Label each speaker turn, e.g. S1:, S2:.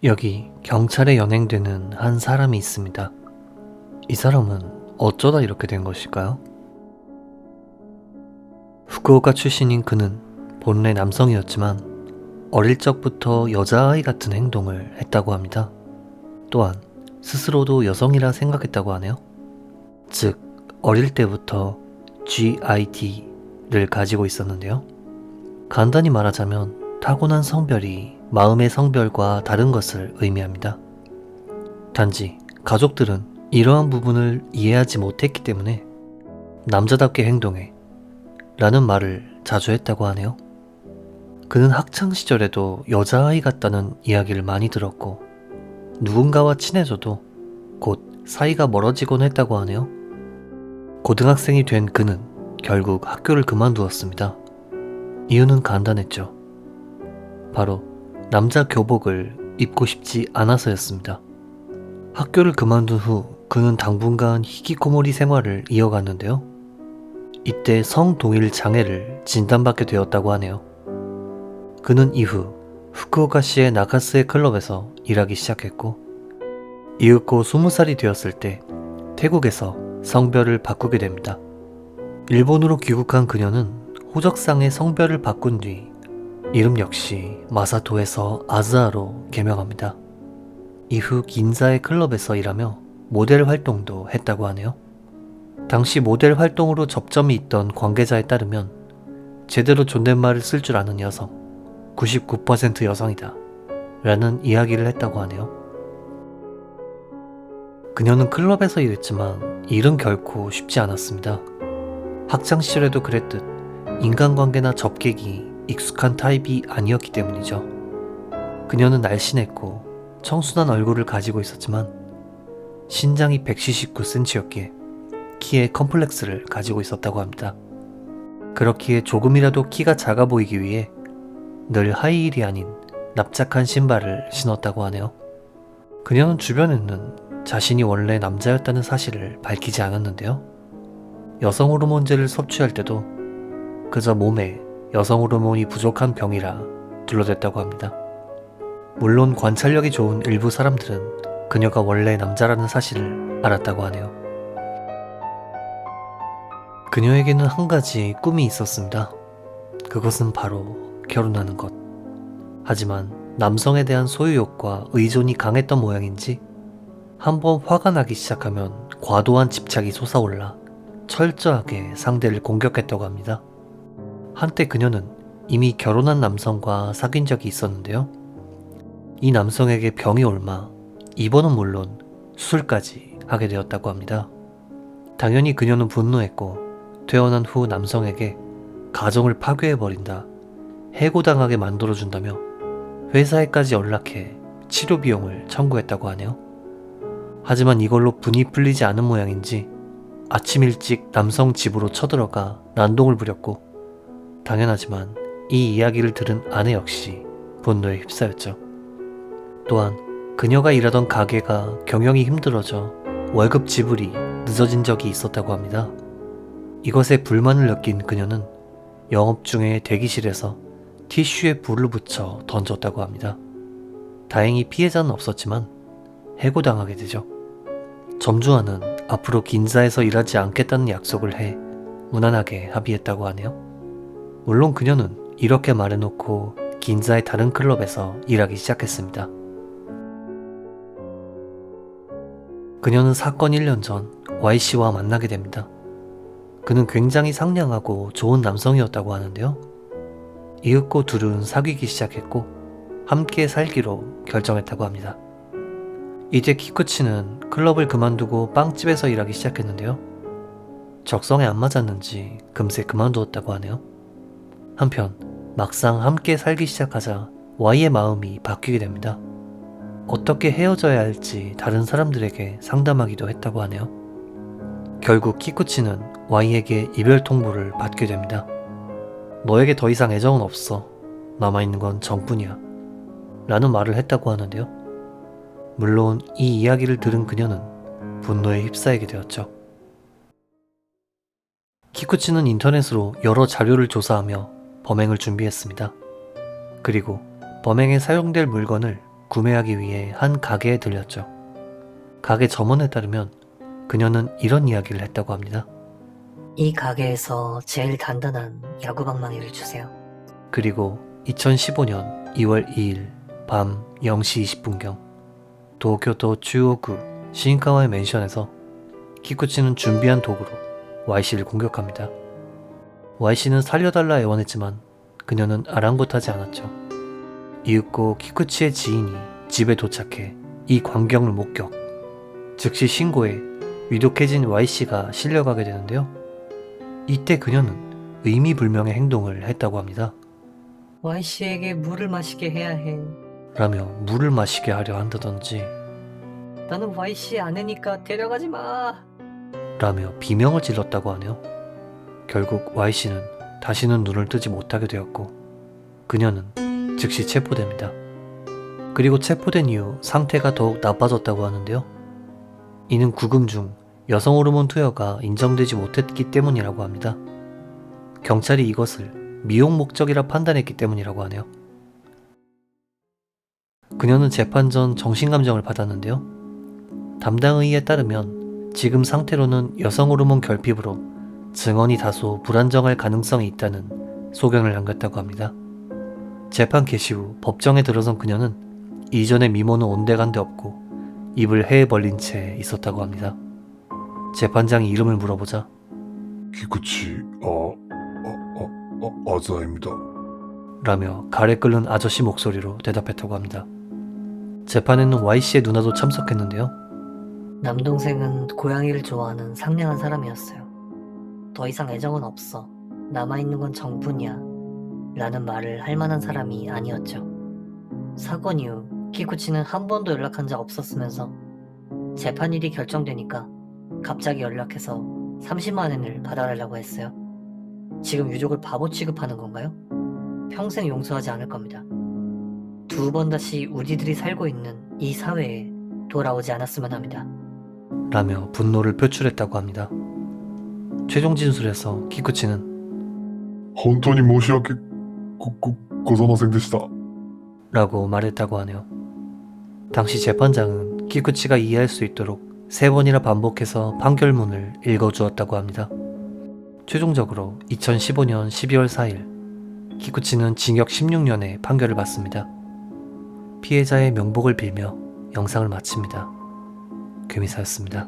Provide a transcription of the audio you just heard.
S1: 여기 경찰에 연행되는 한 사람이 있습니다. 이 사람은 어쩌다 이렇게 된 것일까요? 후쿠오카 출신인 그는 본래 남성이었지만 어릴 적부터 여자아이 같은 행동을 했다고 합니다. 또한 스스로도 여성이라 생각했다고 하네요. 즉, 어릴 때부터 GID를 가지고 있었는데요. 간단히 말하자면 타고난 성별이 마음의 성별과 다른 것을 의미합니다. 단지 가족들은 이러한 부분을 이해하지 못했기 때문에 남자답게 행동해 라는 말을 자주 했다고 하네요. 그는 학창시절에도 여자아이 같다는 이야기를 많이 들었고 누군가와 친해져도 곧 사이가 멀어지곤 했다고 하네요. 고등학생이 된 그는 결국 학교를 그만두었습니다. 이유는 간단했죠. 바로 남자 교복을 입고 싶지 않아서였습니다. 학교를 그만둔 후 그는 당분간 히키코모리 생활을 이어갔는데요. 이때 성동일 장애를 진단받게 되었다고 하네요. 그는 이후 후쿠오카시의 나카스의 클럽에서 일하기 시작했고 이윽고 20살이 되었을 때 태국에서 성별을 바꾸게 됩니다. 일본으로 귀국한 그녀는 호적상의 성별을 바꾼 뒤 이름 역시 마사토에서 아즈아로 개명합니다. 이후 긴자의 클럽에서 일하며 모델 활동도 했다고 하네요. 당시 모델 활동으로 접점이 있던 관계자에 따르면 제대로 존댓말을 쓸 줄 아는 여성, 99% 여성이다 라는 이야기를 했다고 하네요. 그녀는 클럽에서 일했지만 일은 결코 쉽지 않았습니다. 학창시절에도 그랬듯 인간관계나 접객이 익숙한 타입이 아니었기 때문이죠. 그녀는 날씬했고 청순한 얼굴을 가지고 있었지만 신장이 179cm였기에 키에 컴플렉스를 가지고 있었다고 합니다. 그렇기에 조금이라도 키가 작아 보이기 위해 늘 하이힐이 아닌 납작한 신발을 신었다고 하네요. 그녀는 주변에는 자신이 원래 남자였다는 사실을 밝히지 않았는데요. 여성 호르몬제를 섭취할 때도 그저 몸에 여성 호르몬이 부족한 병이라 둘러댔다고 합니다. 물론 관찰력이 좋은 일부 사람들은 그녀가 원래 남자라는 사실을 알았다고 하네요. 그녀에게는 한 가지 꿈이 있었습니다. 그것은 바로 결혼하는 것. 하지만 남성에 대한 소유욕과 의존이 강했던 모양인지 한번 화가 나기 시작하면 과도한 집착이 솟아올라 철저하게 상대를 공격했다고 합니다. 한때 그녀는 이미 결혼한 남성과 사귄 적이 있었는데요. 이 남성에게 병이 옮아 입원은 물론 수술까지 하게 되었다고 합니다. 당연히 그녀는 분노했고 퇴원한 후 남성에게 가정을 파괴해버린다, 해고당하게 만들어준다며 회사에까지 연락해 치료 비용을 청구했다고 하네요. 하지만 이걸로 분이 풀리지 않은 모양인지 아침 일찍 남성 집으로 쳐들어가 난동을 부렸고 당연하지만 이 이야기를 들은 아내 역시 분노에 휩싸였죠. 또한 그녀가 일하던 가게가 경영이 힘들어져 월급 지불이 늦어진 적이 있었다고 합니다. 이것에 불만을 느낀 그녀는 영업 중에 대기실에서 티슈에 불을 붙여 던졌다고 합니다. 다행히 피해자는 없었지만 해고당하게 되죠. 점주와는 앞으로 긴자에서 일하지 않겠다는 약속을 해 무난하게 합의했다고 하네요. 물론 그녀는 이렇게 말해놓고 긴자의 다른 클럽에서 일하기 시작했습니다. 그녀는 사건 1년 전 Y씨와 만나게 됩니다. 그는 굉장히 상냥하고 좋은 남성이었다고 하는데요. 이윽고 둘은 사귀기 시작했고 함께 살기로 결정했다고 합니다. 이제 키쿠치는 클럽을 그만두고 빵집에서 일하기 시작했는데요. 적성에 안 맞았는지 금세 그만두었다고 하네요. 한편 막상 함께 살기 시작하자 Y의 마음이 바뀌게 됩니다. 어떻게 헤어져야 할지 다른 사람들에게 상담하기도 했다고 하네요. 결국 키쿠치는 Y에게 이별 통보를 받게 됩니다. 너에게 더 이상 애정은 없어. 남아있는 건 정뿐이야 라는 말을 했다고 하는데요. 물론 이 이야기를 들은 그녀는 분노에 휩싸이게 되었죠. 키쿠치는 인터넷으로 여러 자료를 조사하며 범행을 준비했습니다. 그리고 범행에 사용될 물건을 구매하기 위해 한 가게에 들렸죠. 가게 점원에 따르면 그녀는 이런 이야기를 했다고 합니다.
S2: 이 가게에서 제일 단단한 야구 방망이를 주세요.
S1: 그리고 2015년 2월 2일 밤 0시 20분경 도쿄도 주요구 시인카와의 맨션에서 키쿠치는 준비한 도구로 Y씨를 공격합니다. Y씨는 살려달라 애원했지만 그녀는 아랑곳하지 않았죠. 이윽고 키쿠치의 지인이 집에 도착해 이 광경을 목격. 즉시 신고해 위독해진 Y씨가 실려가게 되는데요. 이때 그녀는 의미불명의 행동을 했다고 합니다.
S2: Y씨에게 물을 마시게 해야 해.
S1: 라며 물을 마시게 하려 한다든지
S2: 나는 Y씨 아내니까 데려가지 마.
S1: 라며 비명을 질렀다고 하네요. 결국 Y씨는 다시는 눈을 뜨지 못하게 되었고 그녀는 즉시 체포됩니다. 그리고 체포된 이후 상태가 더욱 나빠졌다고 하는데요. 이는 구금 중 여성 호르몬 투여가 인정되지 못했기 때문이라고 합니다. 경찰이 이것을 미용 목적이라 판단했기 때문이라고 하네요. 그녀는 재판 전 정신감정을 받았는데요. 담당 의의에 따르면 지금 상태로는 여성 호르몬 결핍으로 증언이 다소 불안정할 가능성이 있다는 소견을 남겼다고 합니다. 재판 개시 후 법정에 들어선 그녀는 이전의 미모는 온데간데 없고 입을 해에 벌린 채 있었다고 합니다. 재판장이 이름을 물어보자
S3: 키쿠치, 아자입니다.
S1: 라며 가래 끓는 아저씨 목소리로 대답했다고 합니다. 재판에는 Y씨의 누나도 참석했는데요.
S2: 남동생은 고양이를 좋아하는 상냥한 사람이었어요. 더 이상 애정은 없어. 남아있는 건 정뿐이야. 라는 말을 할 만한 사람이 아니었죠. 사건 이후 키쿠치는 한 번도 연락한 적 없었으면서 재판일이 결정되니까 갑자기 연락해서 30만 엔을 받아달라고 했어요. 지금 유족을 바보 취급하는 건가요? 평생 용서하지 않을 겁니다. 두 번 다시 우리들이 살고 있는 이 사회에 돌아오지 않았으면 합니다.
S1: 라며 분노를 표출했다고 합니다. 최종 진술에서 키쿠치는
S3: 本当に申し訳ございませんでした.
S1: 라고 말했다고 하네요. 당시 재판장은 키쿠치가 이해할 수 있도록 3번이나 반복해서 판결문을 읽어주었다고 합니다. 최종적으로 2015년 12월 4일 키쿠치는 징역 16년의 판결을 받습니다. 피해자의 명복을 빌며 영상을 마칩니다. 괴미사였습니다.